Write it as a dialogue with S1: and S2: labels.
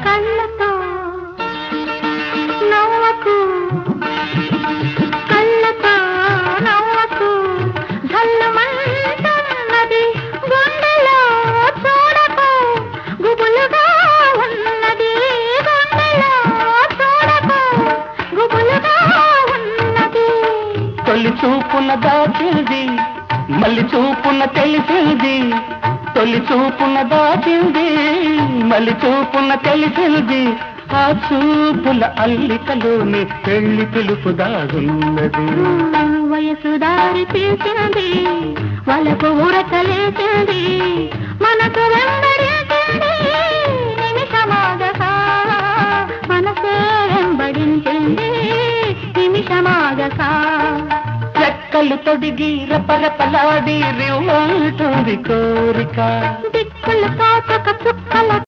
S1: కళ్ళతో నవ్వకు కళ్ళతో నవ్వకు ధల్లుమంటున్నది గుండెలో చూడకు గుబులుగా ఉన్నది గుండెలో చూడకు గుబులుగా ఉన్నది
S2: తొలి చూపున దాచింది మళ్ళీ చూపున తెలిసింది తొలి చూపున దాచింది మళ్ళీ చూపున తెలిసింది ఆ చూపుల అల్లికలోని పెళ్లి పిలుపు దాగున్నది
S1: వయసు దారి తీసింది వాళ్ళకు ఊరకలేసింది మనకు వెంబడించింది నిమిషమాగగా మనసే వెంబడించింది నిమిషమాగగా
S2: రెక్కలు తొడిగి రపరపలాడి రివ్వంటుంది కోరిక
S1: దిక్కులు తాచక చుక్కల